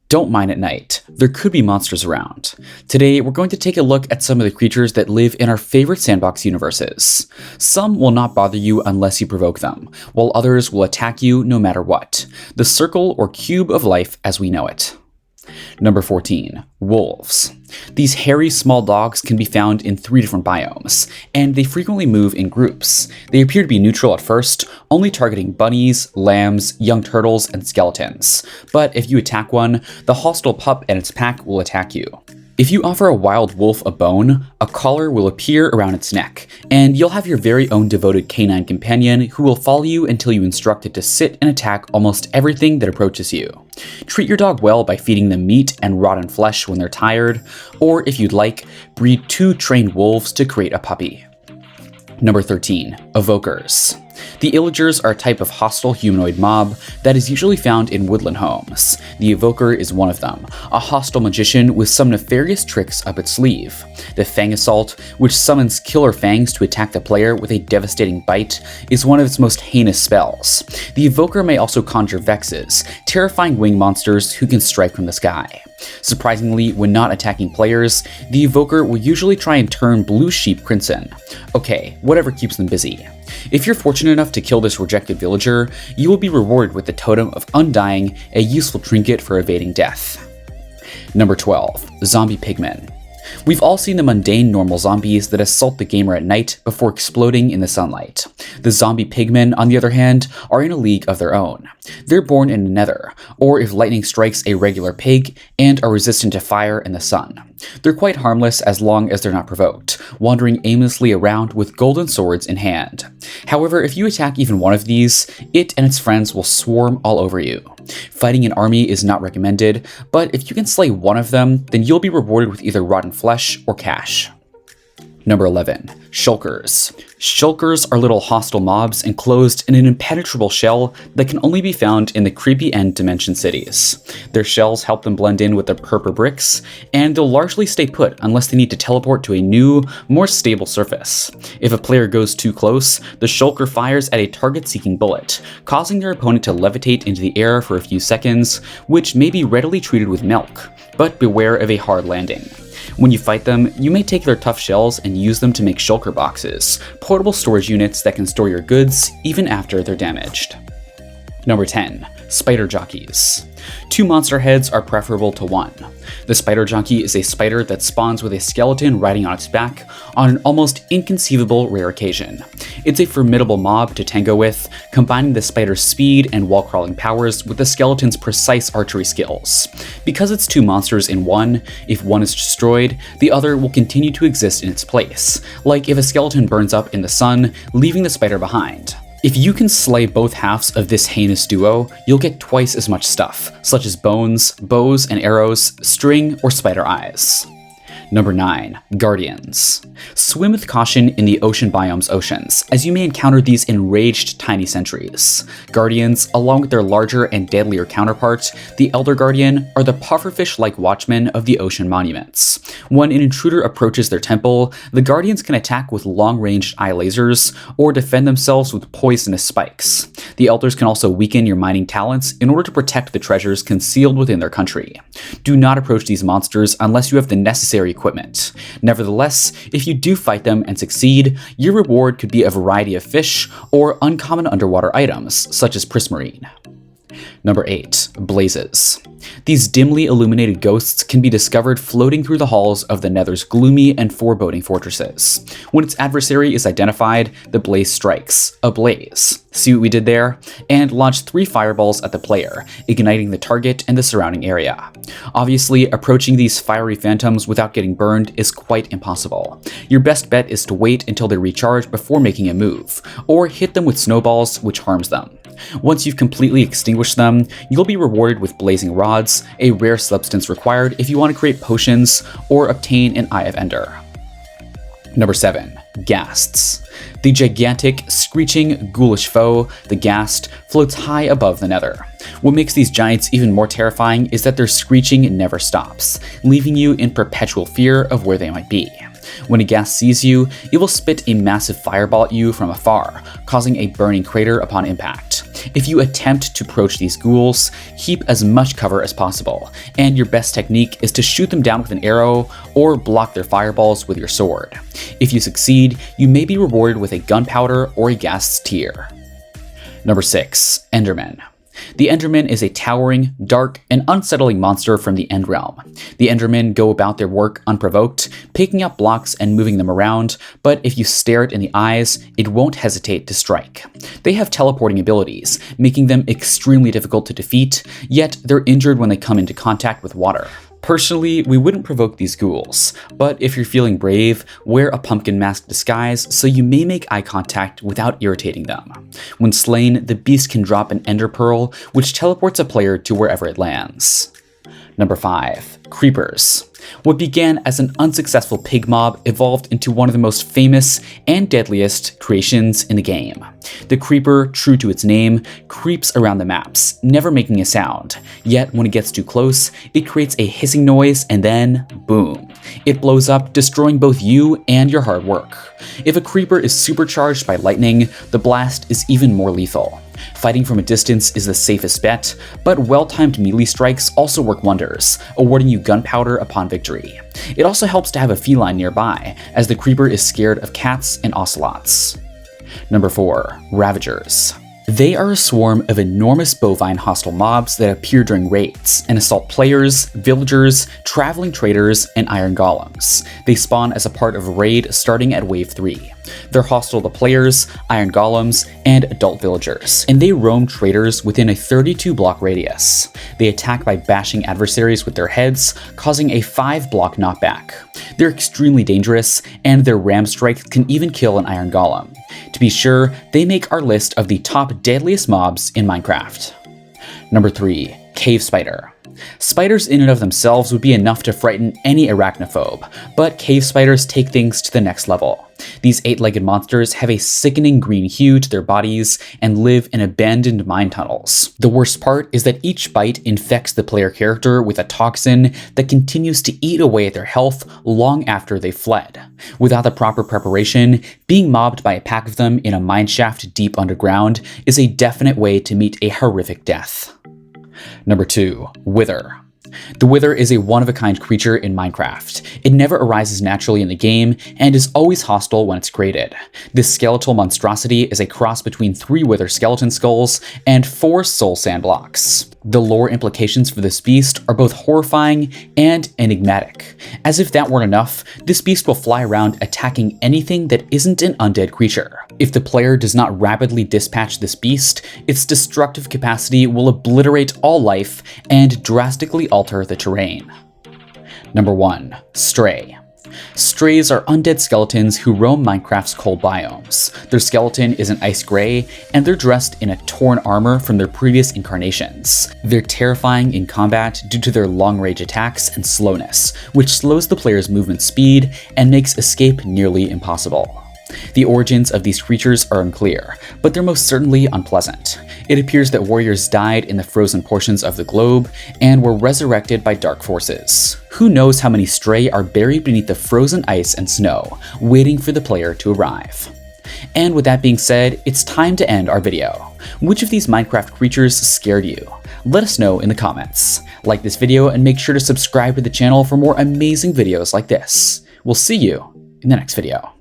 Don't mine at night. There could be monsters around. Today, we're going to take a look at some of the creatures that live in our favorite sandbox universes. Some will not bother you unless you provoke them, while others will attack you no matter what. The circle or cube of life as we know it. Number 14. Wolves. These hairy small dogs can be found in 3 different biomes, and they frequently move in groups. They appear to be neutral at first, only targeting bunnies, lambs, young turtles, and skeletons. But if you attack one, the hostile pup and its pack will attack you. If you offer a wild wolf a bone, a collar will appear around its neck, and you'll have your very own devoted canine companion who will follow you until you instruct it to sit and attack almost everything that approaches you. Treat your dog well by feeding them meat and rotten flesh when they're tired, or if you'd like, breed 2 trained wolves to create a puppy. Number 13. Evokers. The Illagers are a type of hostile humanoid mob that is usually found in woodland homes. The Evoker is one of them, a hostile magician with some nefarious tricks up its sleeve. The Fang Assault, which summons killer fangs to attack the player with a devastating bite, is one of its most heinous spells. The Evoker may also conjure Vexes, terrifying winged monsters who can strike from the sky. Surprisingly, when not attacking players, the Evoker will usually try and turn blue sheep crimson. Okay, whatever keeps them busy. If you're fortunate enough to kill this rejected villager, you will be rewarded with the Totem of Undying, a useful trinket for evading death. Number 12. Zombie Pigmen. We've all seen the mundane normal zombies that assault the gamer at night before exploding in the sunlight. The zombie pigmen, on the other hand, are in a league of their own. They're born in the nether, or if lightning strikes a regular pig, and are resistant to fire and the sun. They're quite harmless as long as they're not provoked, wandering aimlessly around with golden swords in hand. However, if you attack even one of these, it and its friends will swarm all over you. Fighting an army is not recommended, but if you can slay one of them, then you'll be rewarded with either rotten flesh or cash. Number 11. Shulkers. Shulkers are little hostile mobs enclosed in an impenetrable shell that can only be found in the creepy end dimension cities. Their shells help them blend in with the purple bricks, and they'll largely stay put unless they need to teleport to a new, more stable surface. If a player goes too close, the Shulker fires at a target-seeking bullet, causing their opponent to levitate into the air for a few seconds, which may be readily treated with milk, but beware of a hard landing. When you fight them, you may take their tough shells and use them to make shulker boxes, portable storage units that can store your goods even after they're damaged. Number 10. Spider Jockeys. 2 monster heads are preferable to 1. The Spider Jockey is a spider that spawns with a skeleton riding on its back on an almost inconceivable rare occasion. It's a formidable mob to tango with, combining the spider's speed and wall-crawling powers with the skeleton's precise archery skills. Because it's 2 monsters in one, if one is destroyed, the other will continue to exist in its place, like if a skeleton burns up in the sun, leaving the spider behind. If you can slay both halves of this heinous duo, you'll get twice as much stuff, such as bones, bows and arrows, string, or spider eyes. Number 9. Guardians. Swim with caution in the ocean biome's oceans, as you may encounter these enraged tiny sentries. Guardians, along with their larger and deadlier counterpart, the Elder Guardian, are the pufferfish-like watchmen of the ocean monuments. When an intruder approaches their temple, the Guardians can attack with long-ranged eye lasers, or defend themselves with poisonous spikes. The Elders can also weaken your mining talents in order to protect the treasures concealed within their country. Do not approach these monsters unless you have the necessary equipment. Nevertheless, if you do fight them and succeed, your reward could be a variety of fish or uncommon underwater items, such as prismarine. Number 8. Blazes. These dimly illuminated ghosts can be discovered floating through the halls of the Nether's gloomy and foreboding fortresses. When its adversary is identified, the blaze strikes, ablaze. See what we did there? And launch 3 fireballs at the player, igniting the target and the surrounding area. Obviously, approaching these fiery phantoms without getting burned is quite impossible. Your best bet is to wait until they recharge before making a move, or hit them with snowballs, which harms them. Once you've completely extinguished them, you'll be rewarded with blazing rods, a rare substance required if you want to create potions or obtain an Eye of Ender. Number 7. Ghasts. The gigantic, screeching, ghoulish foe, the Ghast, floats high above the Nether. What makes these giants even more terrifying is that their screeching never stops, leaving you in perpetual fear of where they might be. When a ghast sees you, it will spit a massive fireball at you from afar, causing a burning crater upon impact. If you attempt to approach these ghouls, keep as much cover as possible, and your best technique is to shoot them down with an arrow or block their fireballs with your sword. If you succeed, you may be rewarded with a gunpowder or a gas tier. Number 6. Enderman. The Enderman is a towering, dark, and unsettling monster from the End Realm. The Endermen go about their work unprovoked, picking up blocks and moving them around, but if you stare it in the eyes, it won't hesitate to strike. They have teleporting abilities, making them extremely difficult to defeat, yet they're injured when they come into contact with water. Personally, we wouldn't provoke these ghouls, but if you're feeling brave, wear a pumpkin mask disguise so you may make eye contact without irritating them. When slain, the beast can drop an ender pearl, which teleports a player to wherever it lands. Number 5. Creepers. What began as an unsuccessful pig mob evolved into one of the most famous and deadliest creations in the game. The creeper, true to its name, creeps around the maps, never making a sound. Yet when it gets too close, it creates a hissing noise and then, boom. It blows up, destroying both you and your hard work. If a creeper is supercharged by lightning, the blast is even more lethal. Fighting from a distance is the safest bet, but well-timed melee strikes also work wonders, awarding you gunpowder upon victory. It also helps to have a feline nearby, as the creeper is scared of cats and ocelots. Number 4. Ravagers. They are a swarm of enormous bovine hostile mobs that appear during raids and assault players, villagers, traveling traders, and iron golems. They spawn as a part of a raid starting at wave 3. They're hostile to players, iron golems, and adult villagers, and they roam traders within a 32-block radius. They attack by bashing adversaries with their heads, causing a 5-block knockback. They're extremely dangerous, and their ram strikes can even kill an iron golem. To be sure, they make our list of the top deadliest mobs in Minecraft. Number 3. Cave Spider. Spiders in and of themselves would be enough to frighten any arachnophobe, but cave spiders take things to the next level. These 8-legged monsters have a sickening green hue to their bodies and live in abandoned mine tunnels. The worst part is that each bite infects the player character with a toxin that continues to eat away at their health long after they've fled. Without the proper preparation, being mobbed by a pack of them in a mineshaft deep underground is a definite way to meet a horrific death. Number 2. Wither. The Wither is a one-of-a-kind creature in Minecraft. It never arises naturally in the game, and is always hostile when it's created. This skeletal monstrosity is a cross between 3 Wither skeleton skulls and 4 soul sand blocks. The lore implications for this beast are both horrifying and enigmatic. As if that weren't enough, this beast will fly around attacking anything that isn't an undead creature. If the player does not rapidly dispatch this beast, its destructive capacity will obliterate all life and drastically alter the terrain. Number 1. Stray. Strays are undead skeletons who roam Minecraft's cold biomes. Their skeleton is an ice gray, and they're dressed in a torn armor from their previous incarnations. They're terrifying in combat due to their long-range attacks and slowness, which slows the player's movement speed and makes escape nearly impossible. The origins of these creatures are unclear, but they're most certainly unpleasant. It appears that warriors died in the frozen portions of the globe and were resurrected by dark forces. Who knows how many stray are buried beneath the frozen ice and snow, waiting for the player to arrive. And with that being said, it's time to end our video. Which of these Minecraft creatures scared you? Let us know in the comments. Like this video and make sure to subscribe to the channel for more amazing videos like this. We'll see you in the next video.